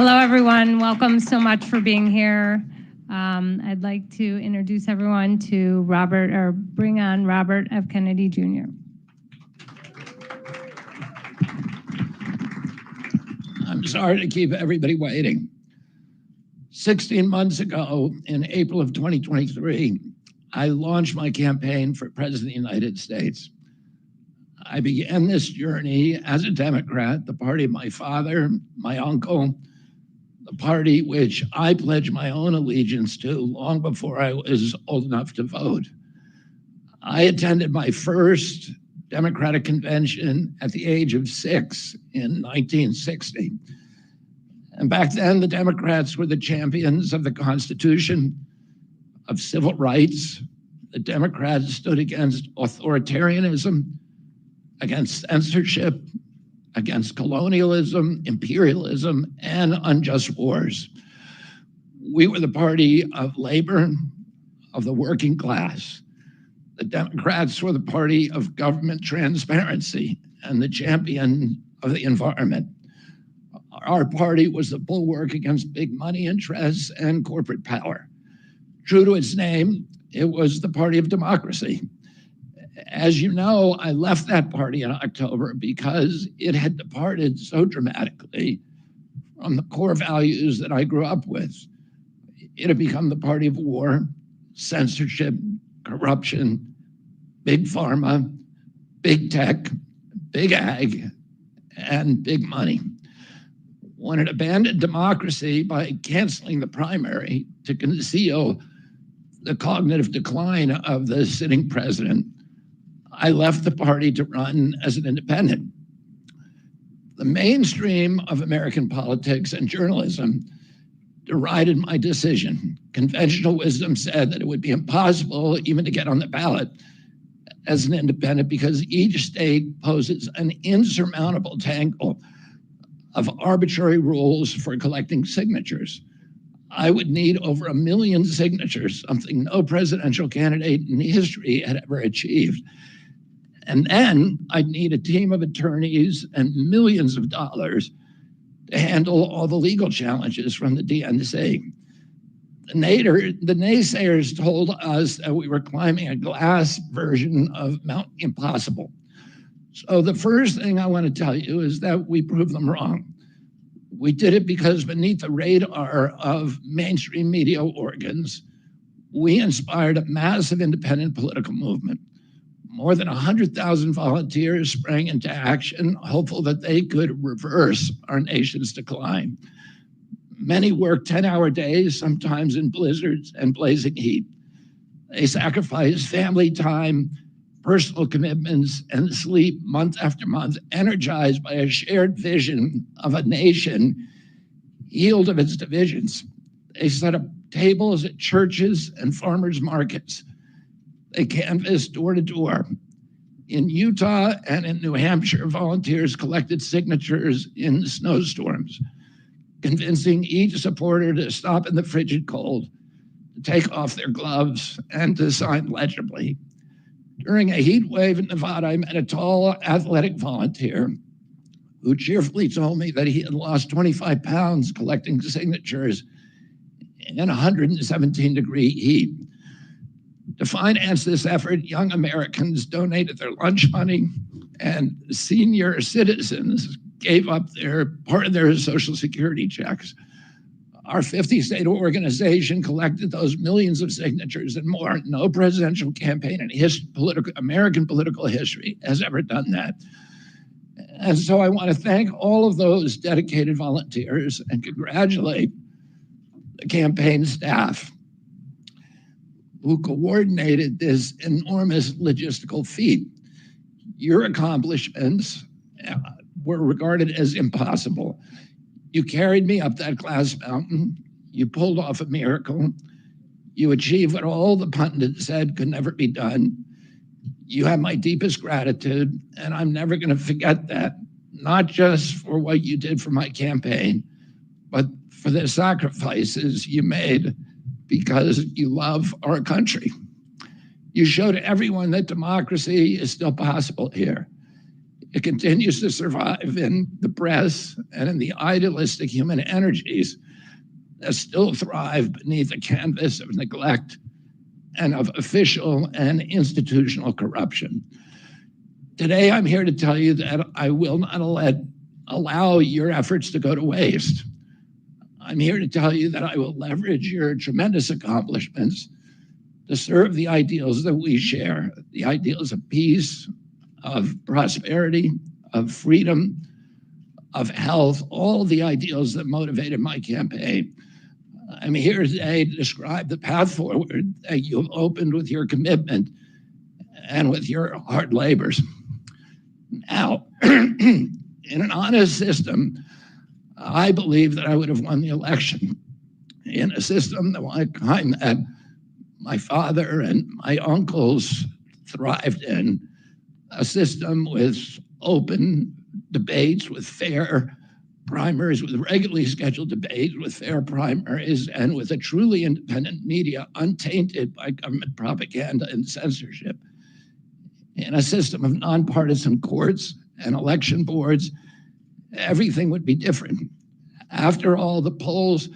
Hello, everyone. Welcome so much for being here. I'd like to introduce everyone to Robert, or bring on Robert F. Kennedy Jr. I'm sorry to keep everybody waiting. 16 months ago, in April of 2023, I launched my campaign for President of the United States. I began this journey as a Democrat, the party of my father, my uncle, the party which I pledged my own allegiance to long before I was old enough to vote. I attended my first Democratic convention at the age of 6 in 1960. And back then, the Democrats were the champions of the Constitution, of civil rights. The Democrats stood against authoritarianism, against censorship, against colonialism, imperialism, and unjust wars. We were the party of labor, of the working class. The Democrats were the party of government transparency and the champion of the environment. Our party was the bulwark against big money interests and corporate power. True to its name, it was the party of democracy. As you know, I left that party in October because it had departed so dramatically from the core values that I grew up with. It had become the party of war, censorship, corruption, big pharma, big tech, big ag, and big money. When it abandoned democracy by canceling the primary to conceal the cognitive decline of the sitting president, I left the party to run as an independent. The mainstream of American politics and journalism derided my decision. Conventional wisdom said that it would be impossible even to get on the ballot as an independent because each state poses an insurmountable tangle of arbitrary rules for collecting signatures. I would need over 1 million signatures, something no presidential candidate in history had ever achieved. And then I'd need a team of attorneys and millions of dollars to handle all the legal challenges from the DNC. The naysayers told us that we were climbing a glass version of Mount Impossible. So the first thing I want to tell you is that we proved them wrong. We did it because beneath the radar of mainstream media organs, we inspired a massive independent political movement. More than 100,000 volunteers sprang into action, hopeful that they could reverse our nation's decline. Many worked 10-hour days, sometimes in blizzards and blazing heat. They sacrificed family time, personal commitments, and sleep month after month, energized by a shared vision of a nation healed of its divisions. They set up tables at churches and farmers' markets. They canvassed door to door. In Utah and in New Hampshire, volunteers collected signatures in snowstorms, convincing each supporter to stop in the frigid cold, to take off their gloves, and to sign legibly. During a heat wave in Nevada, I met a tall, athletic volunteer who cheerfully told me that he had lost 25 pounds collecting signatures in 117-degree heat. To finance this effort, young Americans donated their lunch money, and senior citizens gave up part of their Social Security checks. Our 50-state organization collected those millions of signatures and more. No presidential campaign in American political history has ever done that. And so I want to thank all of those dedicated volunteers and congratulate the campaign staff who coordinated this enormous logistical feat. Your accomplishments were regarded as impossible. You carried me up that glass mountain. You pulled off a miracle. You achieved what all the pundits said could never be done. You have my deepest gratitude, and I'm never going to forget that, not just for what you did for my campaign, but for the sacrifices you made because you love our country. You showed everyone that democracy is still possible here. It continues to survive in the press and in the idealistic human energies that still thrive beneath the canvas of neglect and of official and institutional corruption. Today, I'm here to tell you that I will not allow your efforts to go to waste. I'm here to tell you that I will leverage your tremendous accomplishments to serve the ideals that we share, the ideals of peace, of prosperity, of freedom, of health, all the ideals that motivated my campaign. I'm here today to describe the path forward that you've opened with your commitment and with your hard labors. Now, in an honest system, I believe that I would have won the election. In a system the kind that my father and my uncles thrived in, a system with open debates, with fair primaries, with regularly scheduled debates, with fair primaries, and with a truly independent media untainted by government propaganda and censorship. In a system of nonpartisan courts and election boards, everything would be different. After all, the polls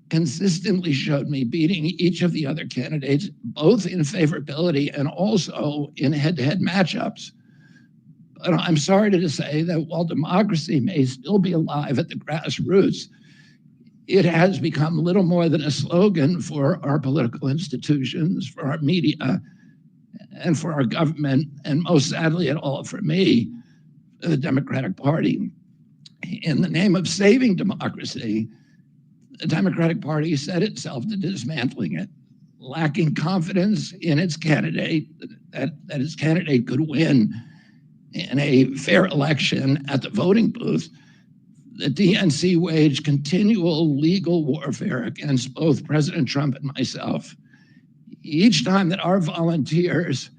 consistently showed me beating each of the other candidates, both in favorability and also in head-to-head matchups. But I'm sorry to say that while democracy may still be alive at the grassroots, it has become little more than a slogan for our political institutions, for our media, and for our government, and most sadly at all for me, the Democratic Party. In the name of saving democracy, the Democratic Party set itself to dismantling it, lacking confidence in its candidate, that its candidate could win in a fair election at the voting booth. The DNC waged continual legal warfare against both President Trump and myself. Each time that our volunteers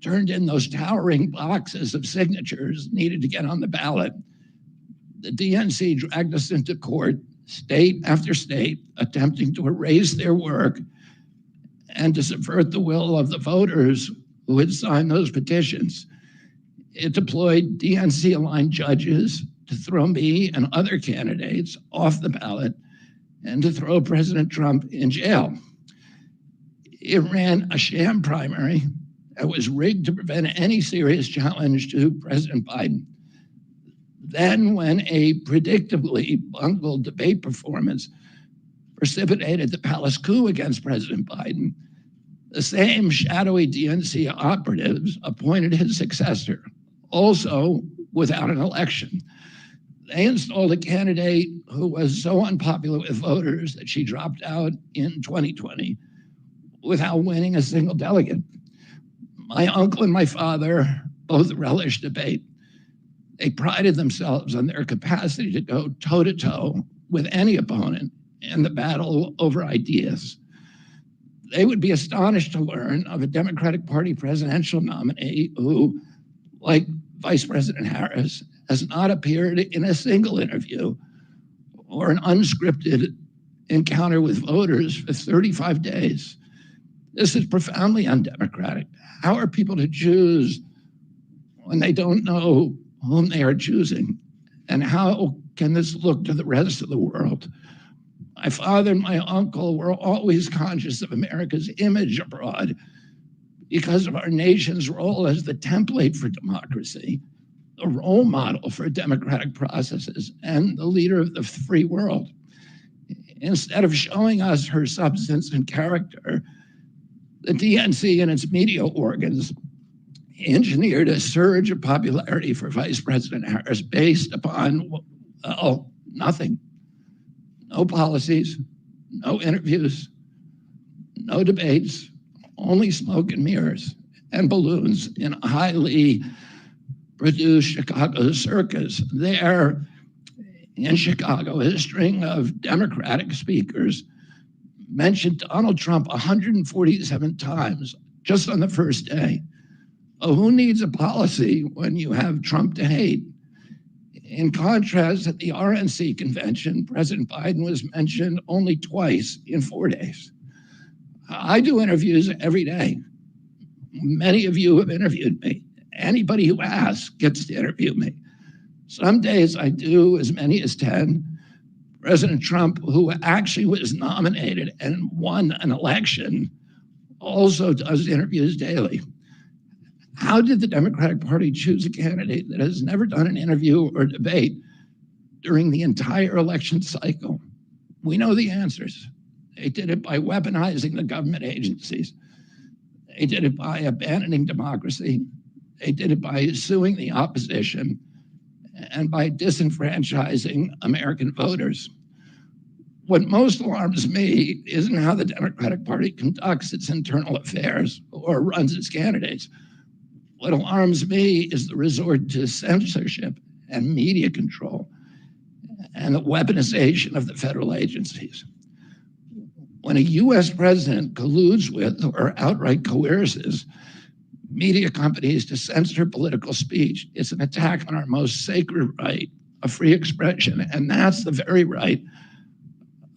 turned in those towering boxes of signatures needed to get on the ballot, the DNC dragged us into court, state after state, attempting to erase their work and to subvert the will of the voters who had signed those petitions. It deployed DNC-aligned judges to throw me and other candidates off the ballot and to throw President Trump in jail. It ran a sham primary that was rigged to prevent any serious challenge to President Biden. Then, when a predictably bungled debate performance precipitated the palace coup against President Biden, the same shadowy DNC operatives appointed his successor, also without an election. They installed a candidate who was so unpopular with voters that she dropped out in 2020 without winning a single delegate. My uncle and my father both relished debate. They prided themselves on their capacity to go toe-to-toe with any opponent in the battle over ideas. They would be astonished to learn of a Democratic Party presidential nominee who, like Vice President Harris, has not appeared in a single interview or an unscripted encounter with voters for 35 days. This is profoundly undemocratic. How are people to choose when they don't know whom they are choosing? And how can this look to the rest of the world? My father and my uncle were always conscious of America's image abroad because of our nation's role as the template for democracy, the role model for democratic processes, and the leader of the free world. Instead of showing us her substance and character, the DNC and its media organs engineered a surge of popularity for Vice President Harris based upon, nothing. No policies, no interviews, no debates, only smoke and mirrors and balloons in a highly produced Chicago circus. There in Chicago, a string of Democratic speakers mentioned Donald Trump 147 times just on the first day. Oh, who needs a policy when you have Trump to hate? In contrast, at the RNC convention, President Biden was mentioned only twice in 4 days. I do interviews every day. Many of you have interviewed me, Anybody who asks gets to interview me. Some days I do as many as 10. President Trump, who actually was nominated and won an election, also does interviews daily. How did the Democratic Party choose a candidate that has never done an interview or debate during the entire election cycle? We know the answers. They did it by weaponizing the government agencies. They did it by abandoning democracy. They did it by suing the opposition and by disenfranchising American voters. What most alarms me isn't how the Democratic Party conducts its internal affairs or runs its candidates. What alarms me is the resort to censorship and media control and the weaponization of the federal agencies. When a US president colludes with or outright coerces media companies to censor political speech, it's an attack on our most sacred right of free expression. And that's the very right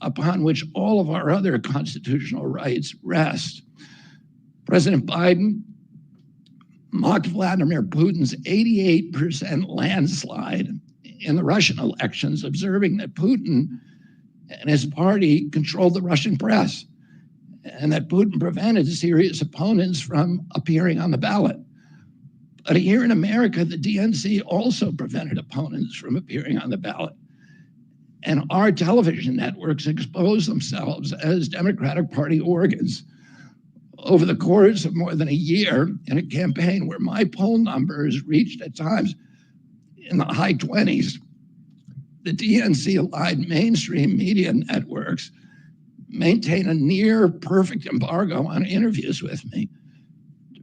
upon which all of our other constitutional rights rest. President Biden mocked Vladimir Putin's 88% landslide in the Russian elections, observing that Putin and his party controlled the Russian press and that Putin prevented serious opponents from appearing on the ballot. But here in America, the DNC also prevented opponents from appearing on the ballot. And our television networks expose themselves as Democratic Party organs. Over the course of more than a year in a campaign where my poll numbers reached at times in the high 20s, the DNC-aligned mainstream media networks maintain a near perfect embargo on interviews with me.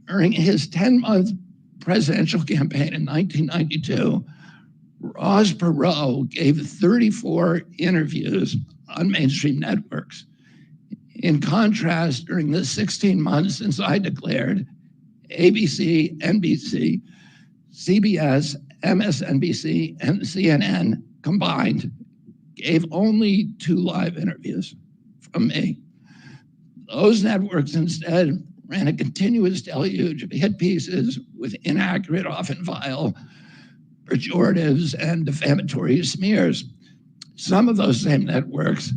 During his 10-month presidential campaign in 1992, Ross Perot gave 34 interviews on mainstream networks. In contrast, during the 16 months since I declared, ABC, NBC, CBS, MSNBC, and CNN combined gave only 2 live interviews from me. Those networks instead ran a continuous deluge of hit pieces with inaccurate, often vile, pejoratives and defamatory smears. Some of those same networks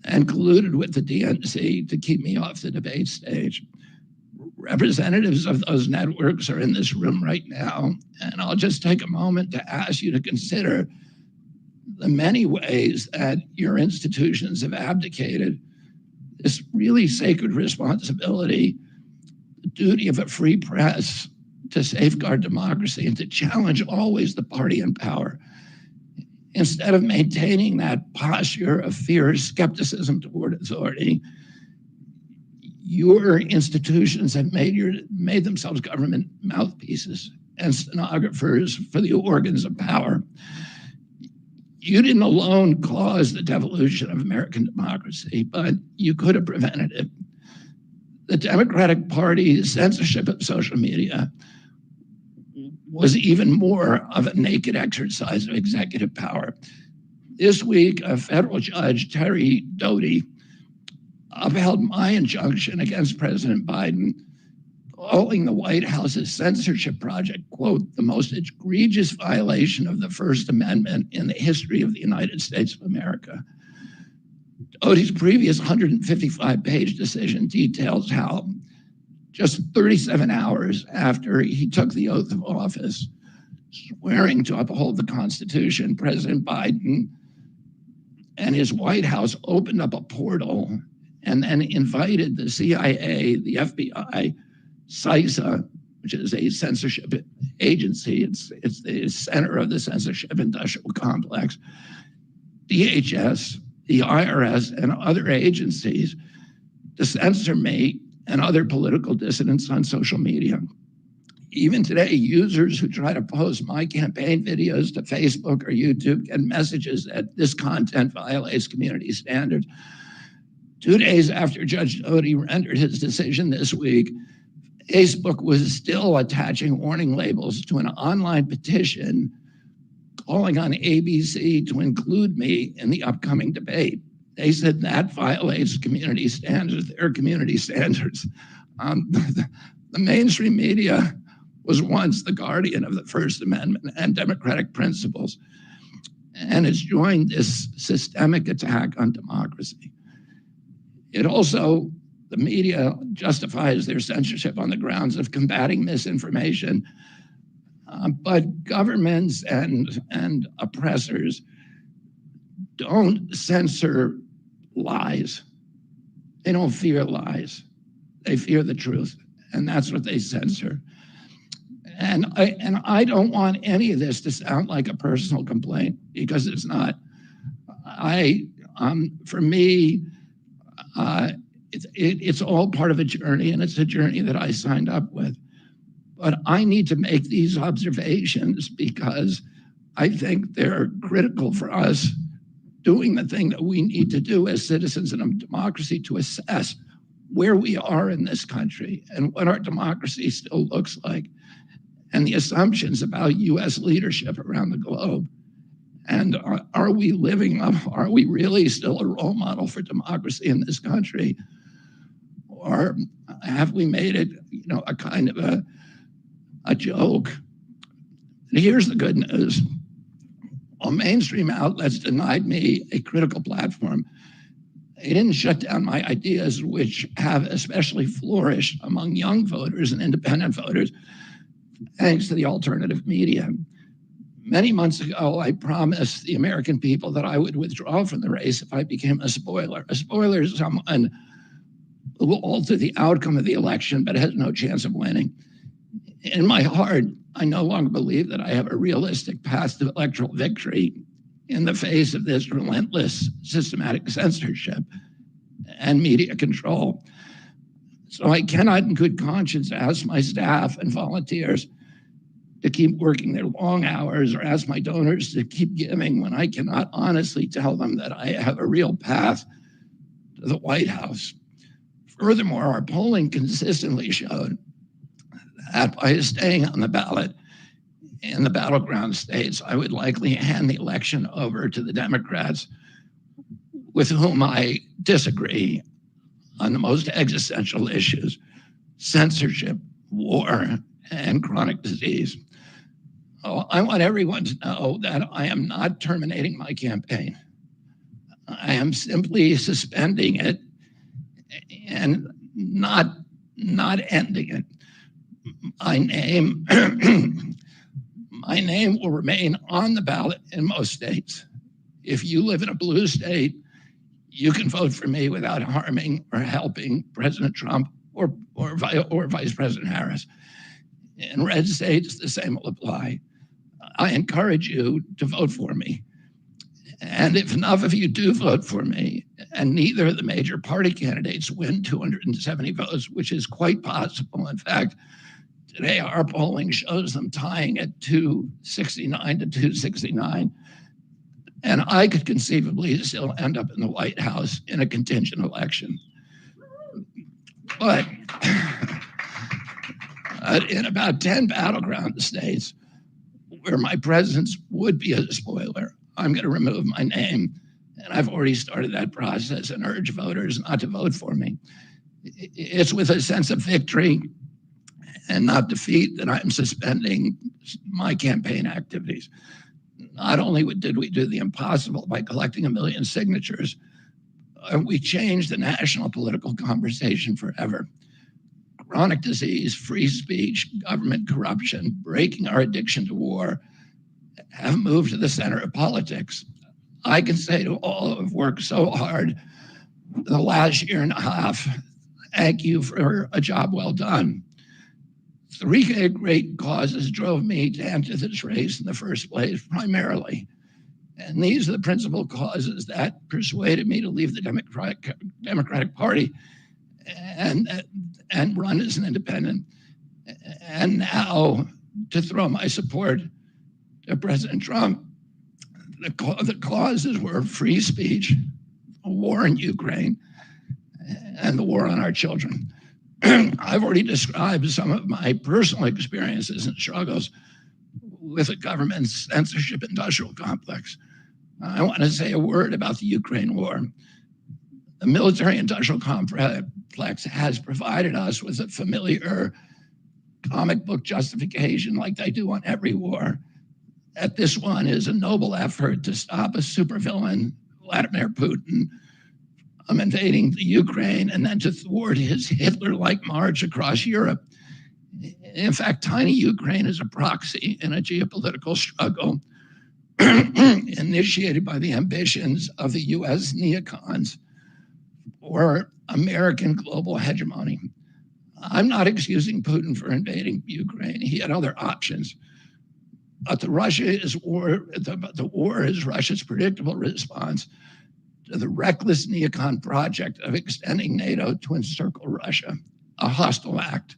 and colluded with the DNC to keep me off the debate stage. Representatives of those networks are in this room right now, and I'll just take a moment to ask you to consider the many ways that your institutions have abdicated this really sacred responsibility, the duty of a free press to safeguard democracy and to challenge always the party in power. Instead of maintaining that posture of fierce skepticism toward authority, your institutions have made themselves government mouthpieces and stenographers for the organs of power. You didn't alone cause the devolution of American democracy, but you could have prevented it. The Democratic Party's censorship of social media was even more of a naked exercise of executive power. This week, a federal judge, Terry Doty, upheld my injunction against President Biden, calling the White House's censorship project, quote, the most egregious violation of the First Amendment in the history of the United States of America. Doty's previous 155-page decision details how just 37 hours after he took the oath of office, swearing to uphold the Constitution, President Biden and his White House opened up a portal and then invited the CIA, the FBI, CISA, which is a censorship agency. It's the center of the censorship industrial complex, DHS, the IRS, and other agencies to censor me and other political dissidents on social media. Even today, users who try to post my campaign videos to Facebook or YouTube get messages that this content violates community standards. 2 days after Judge Doty rendered his decision this week, Facebook was still attaching warning labels to an online petition calling on ABC to include me in the upcoming debate. They said that violates community standards, their community standards. The mainstream media was once the guardian of the First Amendment and democratic principles, and has joined this systemic attack on democracy. The media justifies their censorship on the grounds of combating misinformation, but governments and oppressors don't censor lies. They don't fear lies. They fear the truth, and that's what they censor. And I don't want any of this to sound like a personal complaint, because it's not. For me, it's all part of a journey, and it's a journey that I signed up with. But I need to make these observations because I think they're critical for us doing the thing that we need to do as citizens in a democracy to assess where we are in this country and what our democracy still looks like, and the assumptions about U.S. leadership around the globe. And are we living up? Are we really still a role model for democracy in this country? Or have we made it, a kind of a joke? And here's the good news. While mainstream outlets denied me a critical platform, they didn't shut down my ideas, which have especially flourished among young voters and independent voters, thanks to the alternative media. Many months ago, I promised the American people that I would withdraw from the race if I became a spoiler. A spoiler is someone who will alter the outcome of the election but has no chance of winning. In my heart, I no longer believe that I have a realistic path to electoral victory in the face of this relentless systematic censorship and media control. So I cannot in good conscience ask my staff and volunteers to keep working their long hours or ask my donors to keep giving when I cannot honestly tell them that I have a real path to the White House. Furthermore, our polling consistently showed that by staying on the ballot in the battleground states, I would likely hand the election over to the Democrats with whom I disagree on the most existential issues: censorship, war, and chronic disease. I want everyone to know that I am not terminating my campaign. I am simply suspending it and not ending it. My name will remain on the ballot in most states. If you live in a blue state, you can vote for me without harming or helping President Trump or Vice President Harris. In red states, the same will apply. I encourage you to vote for me. And if enough of you do vote for me, and neither of the major party candidates win 270 votes, which is quite possible. In fact, today our polling shows them tying at 269 to 269. And I could conceivably still end up in the White House in a contingent election. But in about 10 battleground states where my presence would be a spoiler, I'm going to remove my name. And I've already started that process and urge voters not to vote for me. It's with a sense of victory and not defeat that I'm suspending my campaign activities. Not only did we do the impossible by collecting 1 million signatures, we changed the national political conversation forever. Chronic disease, free speech, government corruption, breaking our addiction to war have moved to the center of politics. I can say to all who have worked so hard the last year and a half, thank you for a job well done. 3 great causes drove me to enter this race in the first place, primarily. And these are the principal causes that persuaded me to leave the Democratic Party and run as an independent. And now to throw my support to President Trump. The causes were free speech, a war in Ukraine, and the war on our children. I've already described some of my personal experiences and struggles with the government's censorship industrial complex. I want to say a word about the Ukraine war. The military industrial complex has provided us with a familiar comic book justification like they do on every war, that this one is a noble effort to stop a supervillain, Vladimir Putin, invading the Ukraine and then to thwart his Hitler-like march across Europe. In fact, tiny Ukraine is a proxy in a geopolitical struggle initiated by the ambitions of the US neocons or American global hegemony. I'm not excusing Putin for invading Ukraine. He had other options. But the war is Russia's predictable response to the reckless neocon project of extending NATO to encircle Russia, a hostile act.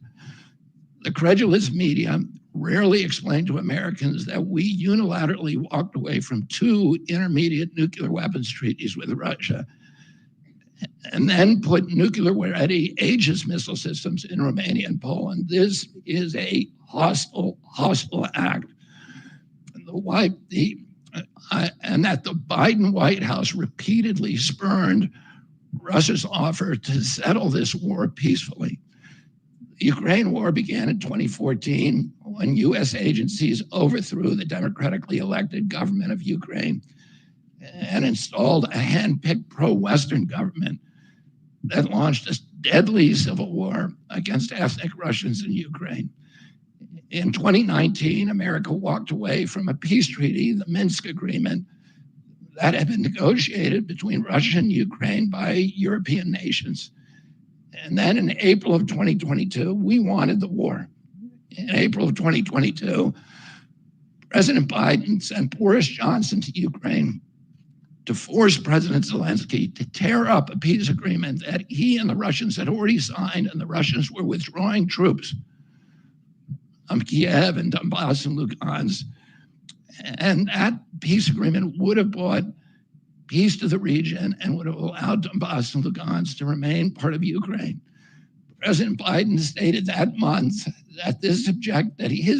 The credulous media rarely explain to Americans that we unilaterally walked away from 2 intermediate nuclear weapons treaties with Russia and then put nuclear-ready Aegis missile systems in Romania and Poland. This is a hostile act. And that the Biden White House repeatedly spurned Russia's offer to settle this war peacefully. The Ukraine war began in 2014 when US agencies overthrew the democratically elected government of Ukraine and installed a hand-picked pro-Western government that launched a deadly civil war against ethnic Russians in Ukraine. In 2019, America walked away from a peace treaty, the Minsk Agreement, that had been negotiated between Russia and Ukraine by European nations. And then in April of 2022, we wanted the war. In April of 2022, President Biden sent Boris Johnson to Ukraine to force President Zelensky to tear up a peace agreement that he and the Russians had already signed, and the Russians were withdrawing troops from Kiev and Donbass and Lugansk. And that peace agreement would have brought peace to the region and would have allowed Donbass and Lugansk to remain part of Ukraine. President Biden stated that month that his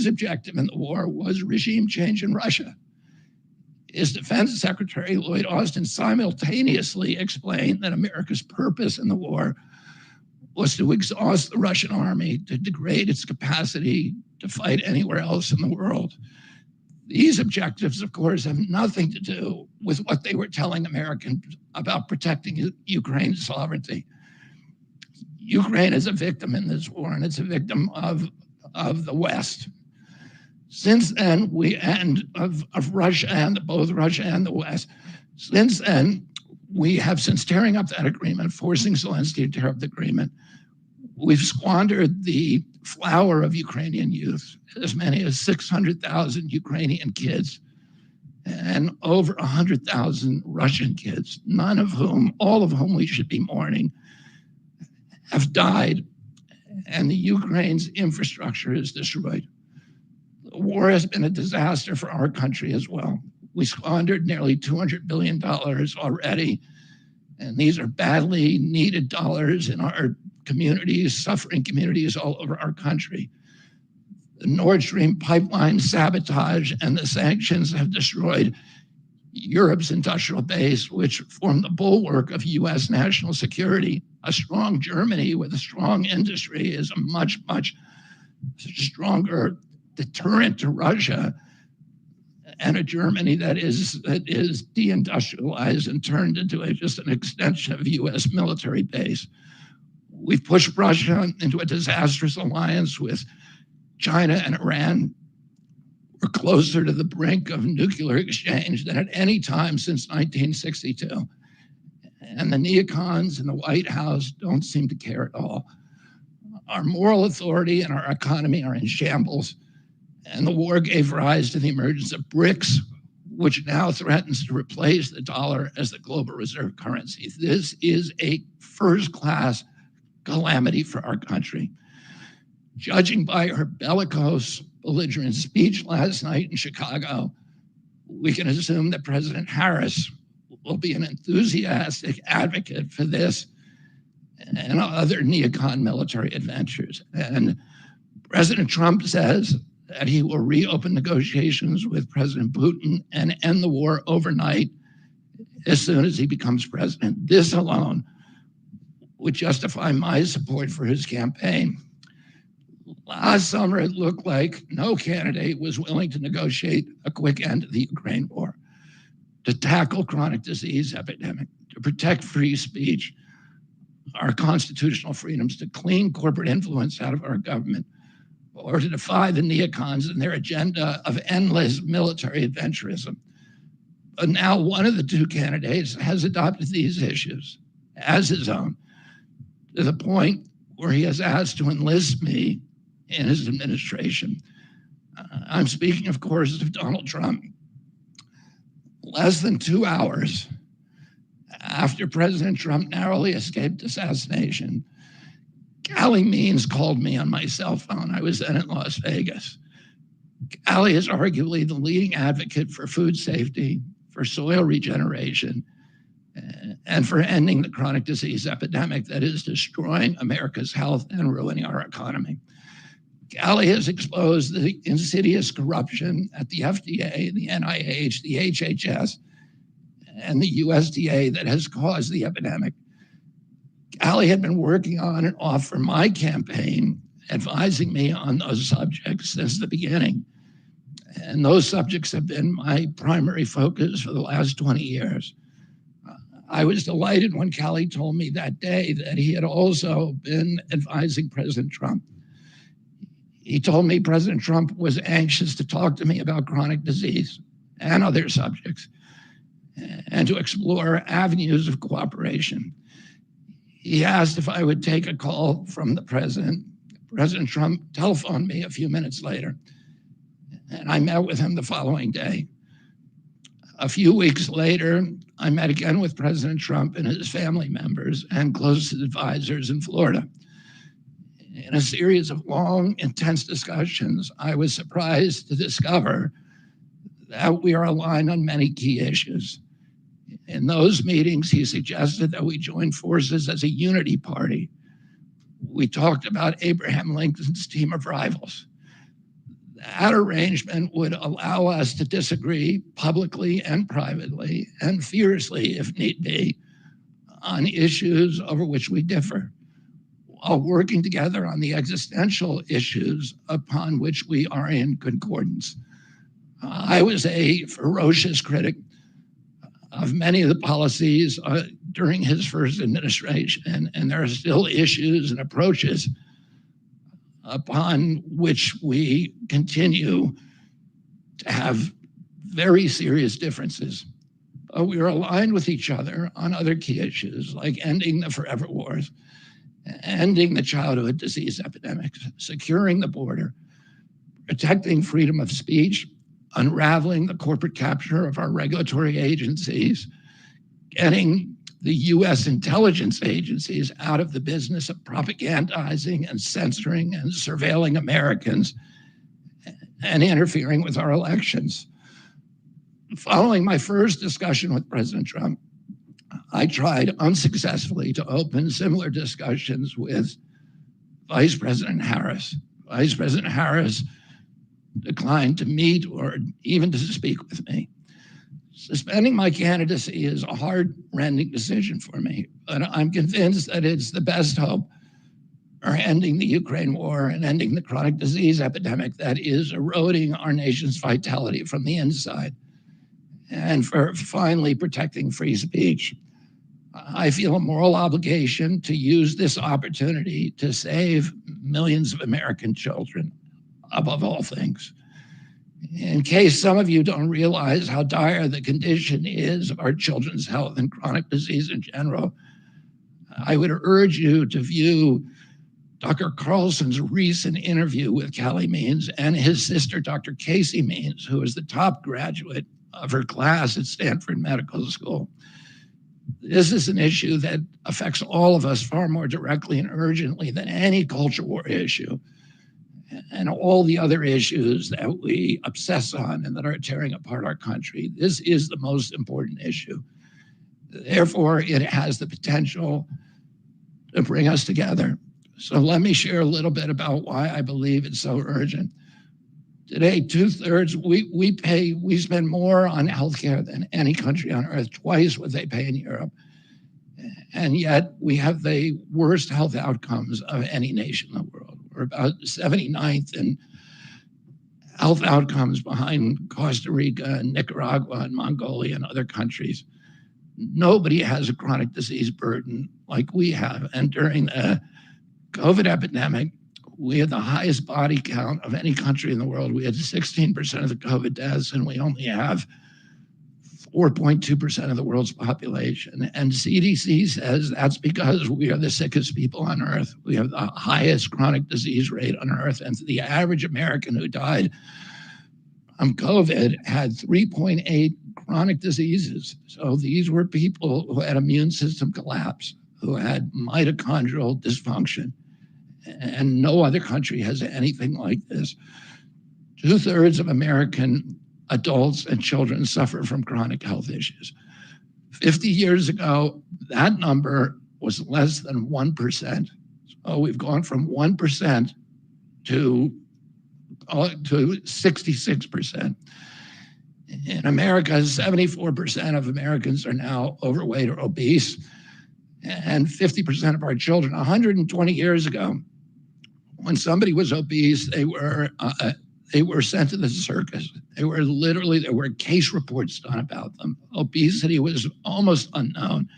objective in the war was regime change in Russia. His Defense Secretary, Lloyd Austin, simultaneously explained that America's purpose in the war was to exhaust the Russian army, to degrade its capacity to fight anywhere else in the world. These objectives, of course, have nothing to do with what they were telling Americans about protecting Ukraine's sovereignty. Ukraine is a victim in this war, and it's a victim of the West. Since then, of Russia and both Russia and the West. Since then, we have, since tearing up that agreement, forcing Zelensky to tear up the agreement, we've squandered the flower of Ukrainian youth, as many as 600,000 Ukrainian kids and over 100,000 Russian kids, all of whom we should be mourning, have died, and the Ukraine's infrastructure is destroyed. The war has been a disaster for our country as well. We squandered nearly $200 billion already, and these are badly needed dollars in our communities, suffering communities all over our country. The Nord Stream pipeline sabotage and the sanctions have destroyed Europe's industrial base, which formed the bulwark of US national security. A strong Germany with a strong industry is a much stronger deterrent to Russia, and a Germany that is deindustrialized and turned into just an extension of US military base. We've pushed Russia into a disastrous alliance with China and Iran. We're closer to the brink of nuclear exchange than at any time since 1962. And the neocons in the White House don't seem to care at all. Our moral authority and our economy are in shambles. And the war gave rise to the emergence of BRICS, which now threatens to replace the dollar as the global reserve currency. This is a first-class calamity for our country. Judging by her bellicose, belligerent speech last night in Chicago, we can assume that President Harris will be an enthusiastic advocate for this and other neocon military adventures. And President Trump says that he will reopen negotiations with President Putin and end the war overnight as soon as he becomes president. This alone would justify my support for his campaign. Last summer, it looked like no candidate was willing to negotiate a quick end to the Ukraine war, to tackle chronic disease epidemic, to protect free speech, our constitutional freedoms, to clean corporate influence out of our government, or to defy the neocons and their agenda of endless military adventurism. But now one of the two candidates has adopted these issues as his own, to the point where he has asked to enlist me in his administration. I'm speaking, of course, of Donald Trump. Less than 2 hours after President Trump narrowly escaped assassination, Callie Means called me on my cell phone. I was then in Las Vegas. Callie is arguably the leading advocate for food safety, for soil regeneration, and for ending the chronic disease epidemic that is destroying America's health and ruining our economy. Callie has exposed the insidious corruption at the FDA, the NIH, the HHS, and the USDA that has caused the epidemic. Callie had been working on and off for my campaign, advising me on those subjects since the beginning. And those subjects have been my primary focus for the last 20 years. I was delighted when Callie told me that day that he had also been advising President Trump. He told me President Trump was anxious to talk to me about chronic disease and other subjects, and to explore avenues of cooperation. He asked if I would take a call from the president. President Trump telephoned me a few minutes later, and I met with him the following day. A few weeks later, I met again with President Trump and his family members and closest advisors in Florida. In a series of long, intense discussions, I was surprised to discover that we are aligned on many key issues. In those meetings, he suggested that we join forces as a unity party. We talked about Abraham Lincoln's team of rivals. That arrangement would allow us to disagree publicly and privately and fiercely, if need be, on issues over which we differ, while working together on the existential issues upon which we are in concordance. I was a ferocious critic of many of the policies during his first administration, and there are still issues and approaches upon which we continue to have very serious differences. But we are aligned with each other on other key issues like ending the forever wars, ending the childhood disease epidemics, securing the border, protecting freedom of speech, unraveling the corporate capture of our regulatory agencies, getting the US intelligence agencies out of the business of propagandizing and censoring and surveilling Americans and interfering with our elections. Following my first discussion with President Trump, I tried unsuccessfully to open similar discussions with Vice President Harris. Vice President Harris declined to meet or even to speak with me. Suspending my candidacy is a heart-rending decision for me, but I'm convinced that it's the best hope for ending the Ukraine war and ending the chronic disease epidemic that is eroding our nation's vitality from the inside, and for finally protecting free speech. I feel a moral obligation to use this opportunity to save millions of American children, above all things. In case some of you don't realize how dire the condition is of our children's health and chronic disease in general, I would urge you to view Dr. Carlson's recent interview with Callie Means and his sister, Dr. Casey Means, who is the top graduate of her class at Stanford Medical School. This is an issue that affects all of us far more directly and urgently than any culture war issue and all the other issues that we obsess on and that are tearing apart our country. This is the most important issue. Therefore, it has the potential to bring us together. So let me share a little bit about why I believe it's so urgent. Today, 2/3, we spend more on healthcare than any country on earth, twice what they pay in Europe. And yet we have the worst health outcomes of any nation in the world. We're about 79th in health outcomes behind Costa Rica and Nicaragua and Mongolia and other countries. Nobody has a chronic disease burden like we have. And during the COVID epidemic, we had the highest body count of any country in the world. We had 16% of the COVID deaths, and we only have 4.2% of the world's population. And CDC says that's because we are the sickest people on earth. We have the highest chronic disease rate on earth. And the average American who died from COVID had 3.8 chronic diseases. So these were people who had immune system collapse, who had mitochondrial dysfunction. And no other country has anything like this. 2/3 of American adults and children suffer from chronic health issues. 50 years ago, that number was less than 1%. So we've gone from 1% to 66%. In America, 74% of Americans are now overweight or obese, and 50% of our children. 120 years ago, when somebody was obese, they were sent to the circus. There were case reports done about them. Obesity was almost unknown.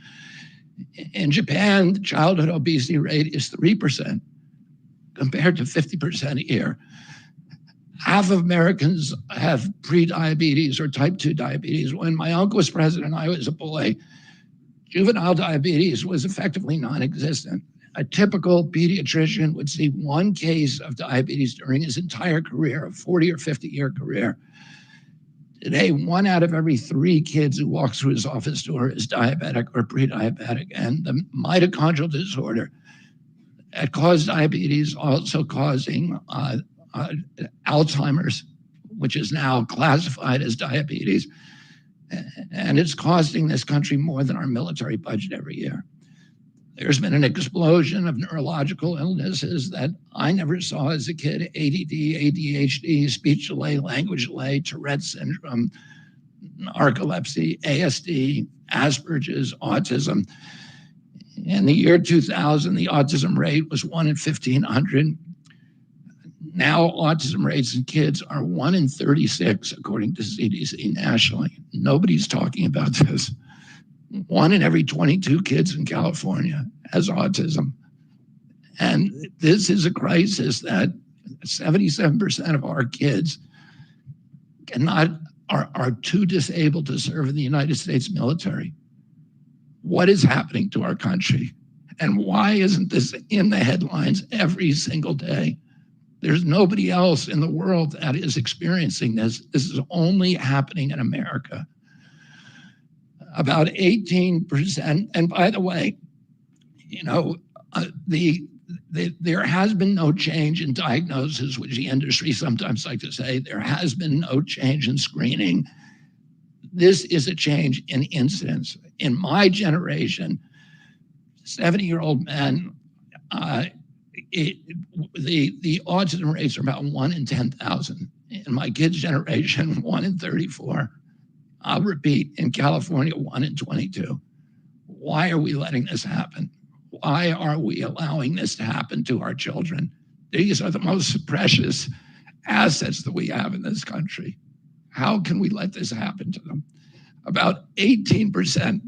In Japan, the childhood obesity rate is 3% compared to 50% here. Half of Americans have prediabetes or type 2 diabetes. When my uncle was president, I was a boy. Juvenile diabetes was effectively non-existent. A typical pediatrician would see one case of diabetes during his entire career, a 40 or 50-year career. Today, 1 out of every 3 kids who walks through his office door is diabetic or pre-diabetic. And the mitochondrial disorder that caused diabetes also causing Alzheimer's, which is now classified as diabetes. And it's costing this country more than our military budget every year. There's been an explosion of neurological illnesses that I never saw as a kid: ADD, ADHD, speech delay, language delay, Tourette's syndrome, narcolepsy, ASD, Asperger's, autism. In the year 2000, the autism rate was 1 in 1,500. Now autism rates in kids are 1 in 36, according to CDC nationally. Nobody's talking about this. 1 in every 22 kids in California has autism. And this is a crisis that 77% of our kids are too disabled to serve in the United States military. What is happening to our country? And why isn't this in the headlines every single day? There's nobody else in the world that is experiencing this. This is only happening in America. About 18%, and by the way, there has been no change in diagnosis, which the industry sometimes like to say. There has been no change in screening. This is a change in incidence. In my generation, 70-year-old men, the autism rates are about 1 in 10,000. In my kids' generation, 1 in 34. I'll repeat, in California, 1 in 22. Why are we letting this happen? Why are we allowing this to happen to our children? These are the most precious assets that we have in this country. How can we let this happen to them? About 18%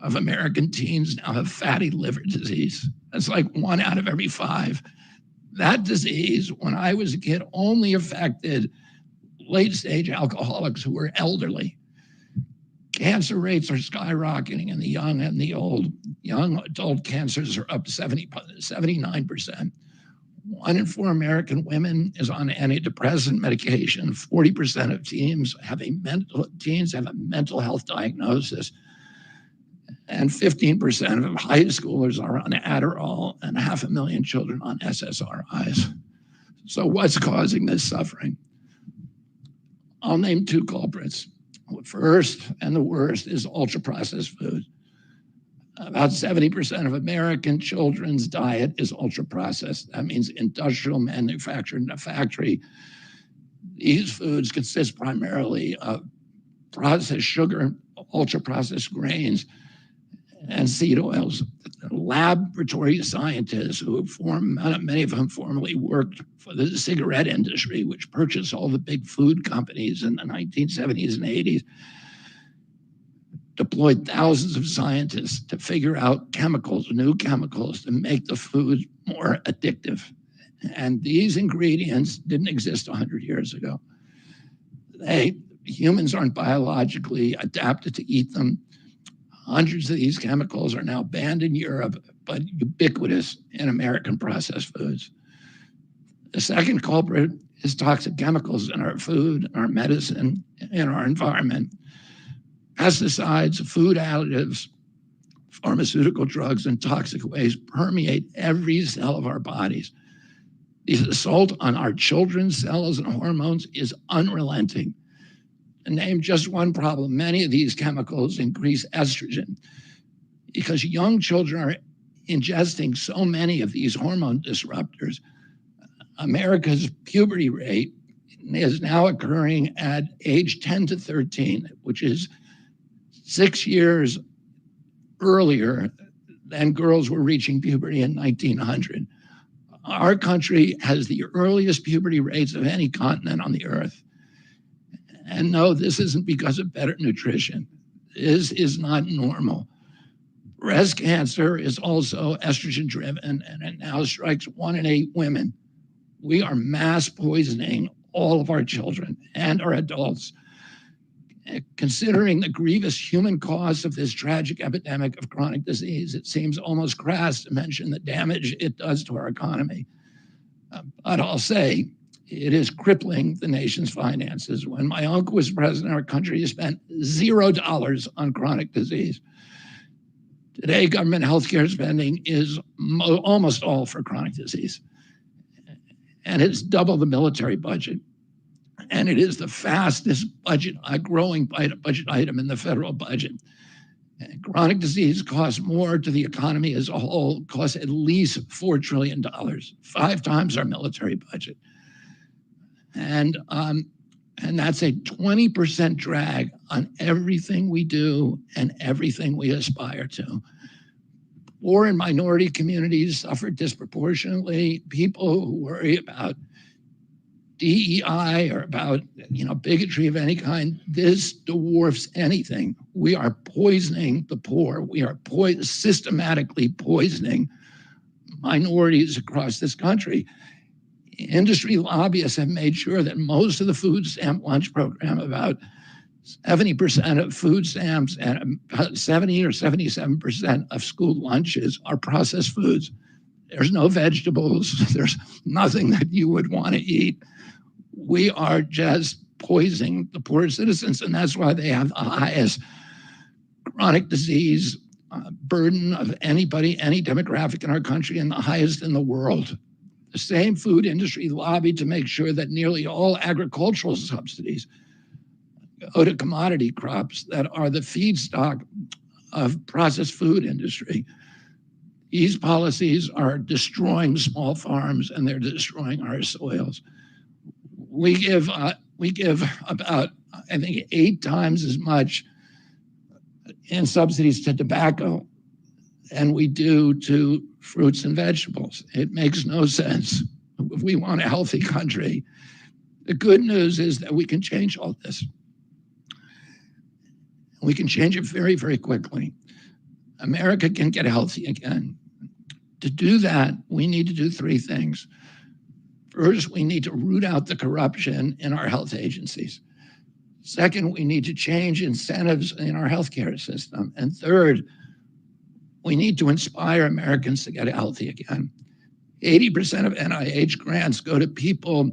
of American teens now have fatty liver disease. That's like 1 out of every 5. That disease, when I was a kid, only affected late-stage alcoholics who were elderly. Cancer rates are skyrocketing in the young and the old. Young adult cancers are up 79%. 1 in 4 American women is on antidepressant medication. 40% of teens have a mental health diagnosis. And 15% of high schoolers are on Adderall, and 500,000 children on SSRIs. So what's causing this suffering? I'll name 2 culprits. First, and the worst, is ultra-processed food. About 70% of American children's diet is ultra-processed. That means industrial manufactured in a factory. These foods consist primarily of processed sugar, ultra-processed grains, and seed oils. Laboratory scientists who many of them formerly worked for the cigarette industry, which purchased all the big food companies in the 1970s and 80s, deployed thousands of scientists to figure out chemicals, new chemicals, to make the food more addictive. And these ingredients didn't exist 100 years ago. Humans aren't biologically adapted to eat them. Hundreds of these chemicals are now banned in Europe, but ubiquitous in American processed foods. The second culprit is toxic chemicals in our food, our medicine, in our environment. Pesticides, food additives, pharmaceutical drugs, and toxic waste permeate every cell of our bodies. The assault on our children's cells and hormones is unrelenting. To name just one problem, many of these chemicals increase estrogen because young children are ingesting so many of these hormone disruptors. America's puberty rate is now occurring at age 10 to 13, which is 6 years earlier than girls were reaching puberty in 1900. Our country has the earliest puberty rates of any continent on the earth. And no, this isn't because of better nutrition. This is not normal. Breast cancer is also estrogen driven, and it now strikes 1 in 8 women. We are mass poisoning all of our children and our adults. Considering the grievous human cost of this tragic epidemic of chronic disease, it seems almost crass to mention the damage it does to our economy. But I'll say, it is crippling the nation's finances. When my uncle was president, our country has spent $0 on chronic disease. Today, government healthcare spending is almost all for chronic disease. And it's double the military budget. And it is the fastest growing budget item in the federal budget. And chronic disease costs more to the economy as a whole, costs at least $4 trillion, 5 times our military budget. And that's a 20% drag on everything we do and everything we aspire to. Poor and minority communities suffer disproportionately. People who worry about DEI or about bigotry of any kind, this dwarfs anything. We are poisoning the poor. We are systematically poisoning minorities across this country. Industry lobbyists have made sure that most of the food stamp lunch program, about 70% of food stamps and about 70 or 77% of school lunches are processed foods. There's no vegetables. There's nothing that you would want to eat. We are just poisoning the poor citizens, and that's why they have the highest chronic disease burden of anybody, any demographic in our country, and the highest in the world. The same food industry lobbied to make sure that nearly all agricultural subsidies go to commodity crops that are the feedstock of processed food industry. These policies are destroying small farms and they're destroying our soils. We give about, I think, 8 times as much in subsidies to tobacco than we do to fruits and vegetables. It makes no sense. If we want a healthy country, the good news is that we can change all this. We can change it very, very quickly. America can get healthy again. To do that, we need to do 3 things. First, we need to root out the corruption in our health agencies. Second, we need to change incentives in our healthcare system. And third, we need to inspire Americans to get healthy again. 80% of NIH grants go to people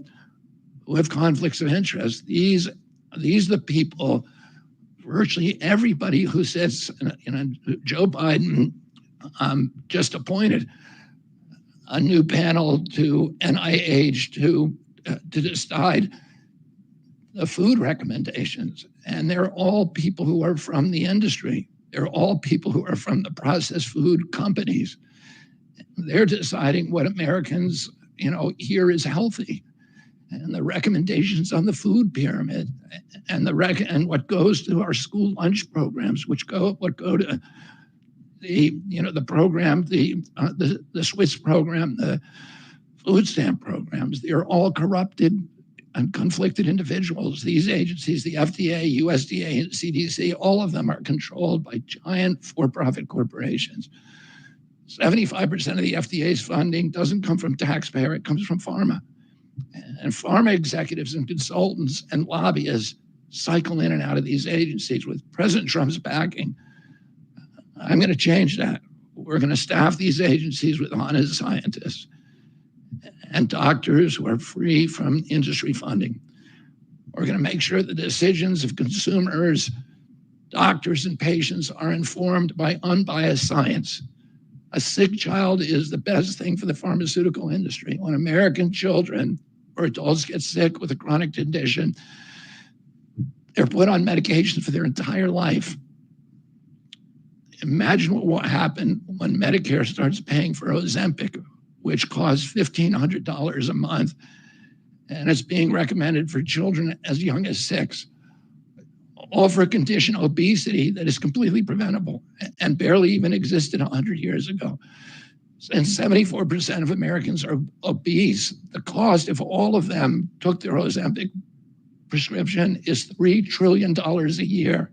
who have conflicts of interest. These are the people, virtually everybody who sits, Joe Biden just appointed a new panel to NIH to decide the food recommendations. And they're all people who are from the industry. They're all people who are from the processed food companies. They're deciding what Americans, here is healthy. And the recommendations on the food pyramid and what goes to our school lunch programs, what go to the program, the Swiss program, the food stamp programs, they're all corrupted and conflicted individuals. These agencies, the FDA, USDA, and CDC, all of them are controlled by giant for-profit corporations. 75% of the FDA's funding doesn't come from taxpayer, it comes from pharma. And pharma executives and consultants and lobbyists cycle in and out of these agencies. With President Trump's backing, I'm going to change that. We're going to staff these agencies with honest scientists and doctors who are free from industry funding. We're going to make sure the decisions of consumers, doctors, and patients are informed by unbiased science. A sick child is the best thing for the pharmaceutical industry. When American children or adults get sick with a chronic condition, they're put on medication for their entire life. Imagine what will happen when Medicare starts paying for Ozempic, which costs $1,500 a month, and it's being recommended for children as young as 6, all for a condition, obesity, that is completely preventable and barely even existed 100 years ago. And 74% of Americans are obese. The cost, if all of them took their Ozempic prescription, is $3 trillion a year.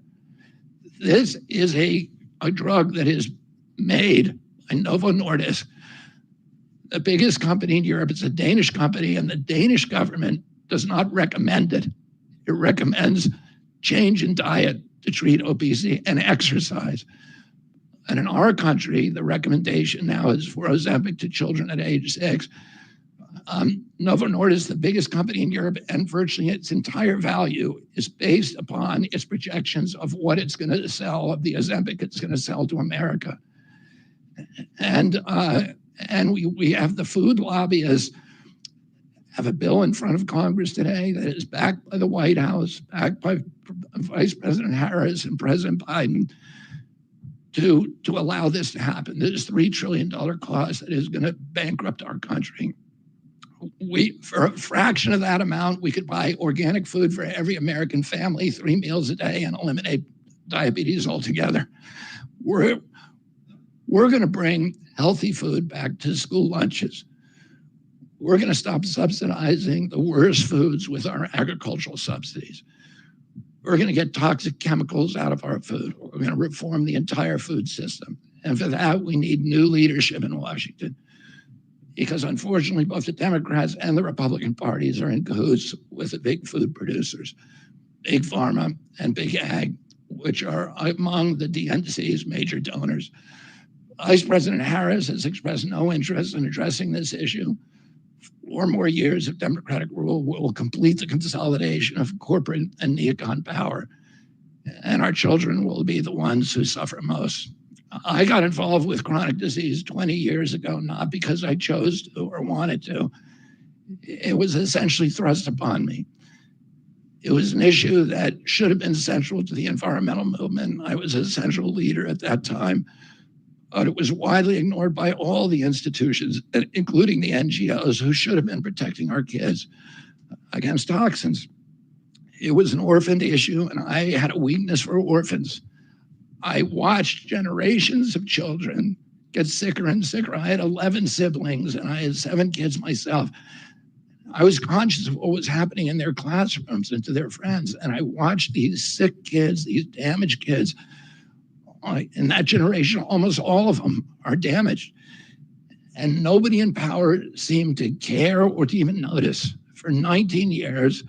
This is a drug that is made by Novo Nordisk, the biggest company in Europe. It's a Danish company, and the Danish government does not recommend it. It recommends change in diet to treat obesity and exercise. And in our country, the recommendation now is for Ozempic to children at age 6. Novo Nordisk, the biggest company in Europe, and virtually its entire value is based upon its projections of what it's going to sell, of the Ozempic it's going to sell to America. And we have the food lobbyists have a bill in front of Congress today that is backed by the White House, backed by Vice President Harris and President Biden, to allow this to happen. This $3 trillion cost that is going to bankrupt our country. For a fraction of that amount, we could buy organic food for every American family, 3 meals a day, and eliminate diabetes altogether. We're going to bring healthy food back to school lunches. We're going to stop subsidizing the worst foods with our agricultural subsidies. We're going to get toxic chemicals out of our food. We're going to reform the entire food system. And for that, we need new leadership in Washington. Because unfortunately, both the Democrats and the Republican parties are in cahoots with the big food producers, big pharma and big ag, which are among the DNC's major donors. Vice President Harris has expressed no interest in addressing this issue. 4 more years of Democratic rule will complete the consolidation of corporate and neocon power, and our children will be the ones who suffer most. I got involved with chronic disease 20 years ago, not because I chose to or wanted to. It was essentially thrust upon me. It was an issue that should have been central to the environmental movement. I was a central leader at that time, but it was widely ignored by all the institutions, including the NGOs, who should have been protecting our kids against toxins. It was an orphaned issue, and I had a weakness for orphans. I watched generations of children get sicker and sicker. I had 11 siblings, and I had 7 kids myself. I was conscious of what was happening in their classrooms and to their friends, and I watched these sick kids, these damaged kids. In that generation, almost all of them are damaged. And nobody in power seemed to care or to even notice. For 19 years,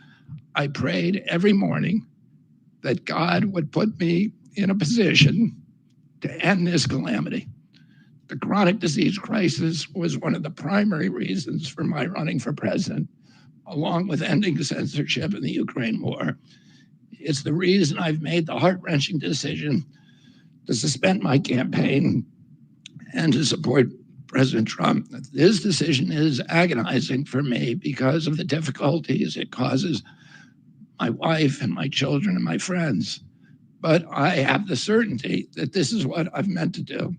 I prayed every morning that God would put me in a position to end this calamity. The chronic disease crisis was one of the primary reasons for my running for president, along with ending censorship in the Ukraine war. It's the reason I've made the heart-wrenching decision to suspend my campaign and to support President Trump. This decision is agonizing for me because of the difficulties it causes my wife and my children and my friends. But I have the certainty that this is what I've meant to do.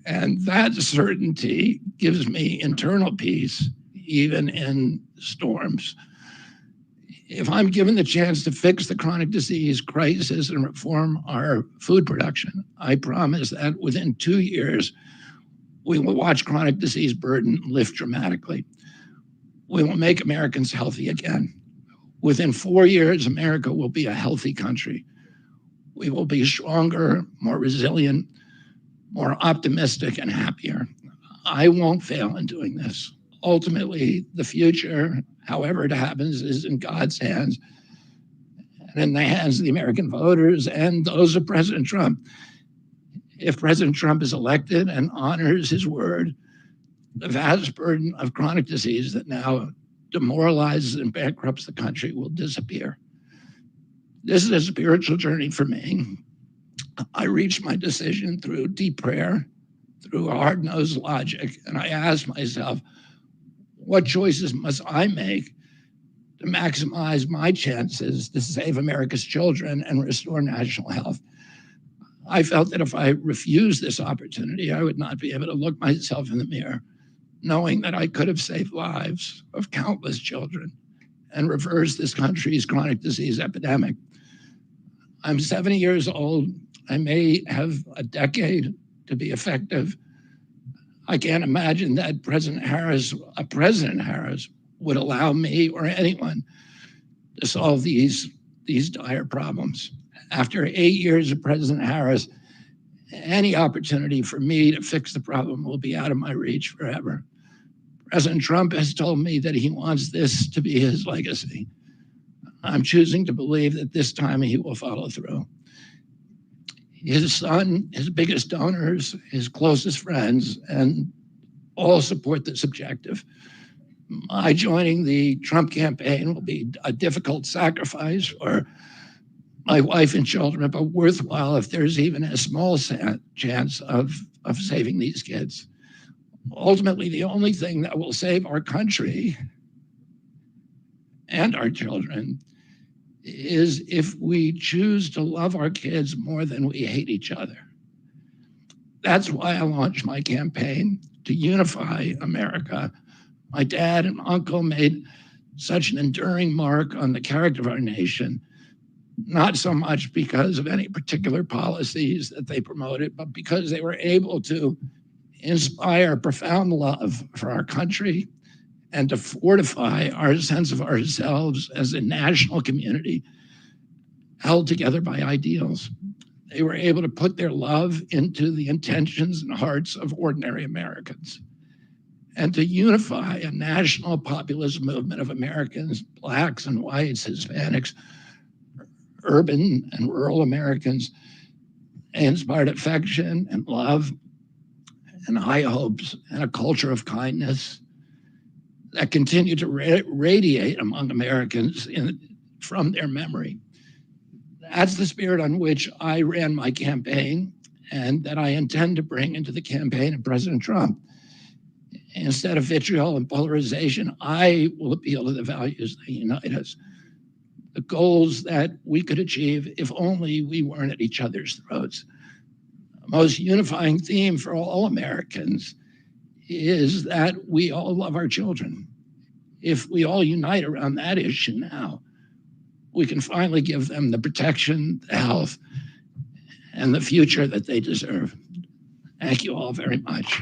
And that certainty gives me internal peace, even in storms. If I'm given the chance to fix the chronic disease crisis and reform our food production, I promise that within 2 years, we will watch chronic disease burden lift dramatically. We will make Americans healthy again. Within 4 years, America will be a healthy country. We will be stronger, more resilient, more optimistic, and happier. I won't fail in doing this. Ultimately, the future, however it happens, is in God's hands and in the hands of the American voters and those of President Trump. If President Trump is elected and honors his word, the vast burden of chronic disease that now demoralizes and bankrupts the country will disappear. This is a spiritual journey for me. I reached my decision through deep prayer, through hard-nosed logic, and I asked myself, what choices must I make to maximize my chances to save America's children and restore national health? I felt that if I refused this opportunity, I would not be able to look myself in the mirror, knowing that I could have saved lives of countless children and reversed this country's chronic disease epidemic. I'm 70 years old. I may have a decade to be effective. I can't imagine that President Harris would allow me or anyone to solve these dire problems. After 8 years of President Harris, any opportunity for me to fix the problem will be out of my reach forever. President Trump has told me that he wants this to be his legacy. I'm choosing to believe that this time he will follow through. His son, his biggest donors, his closest friends, and all support this objective. My joining the Trump campaign will be a difficult sacrifice for my wife and children, but worthwhile if there's even a small chance of saving these kids. Ultimately, the only thing that will save our country and our children is if we choose to love our kids more than we hate each other. That's why I launched my campaign to unify America. My dad and uncle made such an enduring mark on the character of our nation, not so much because of any particular policies that they promoted, but because they were able to inspire profound love for our country and to fortify our sense of ourselves as a national community held together by ideals. They were able to put their love into the intentions and hearts of ordinary Americans and to unify a national populist movement of Americans, Blacks and whites, Hispanics, urban and rural Americans. They inspired affection and love and high hopes and a culture of kindness that continue to radiate among Americans from their memory. That's the spirit on which I ran my campaign and that I intend to bring into the campaign of President Trump. Instead of vitriol and polarization, I will appeal to the values that unite us, the goals that we could achieve if only we weren't at each other's throats. The most unifying theme for all Americans is that we all love our children. If we all unite around that issue now, we can finally give them the protection, the health, and the future that they deserve. Thank you all very much.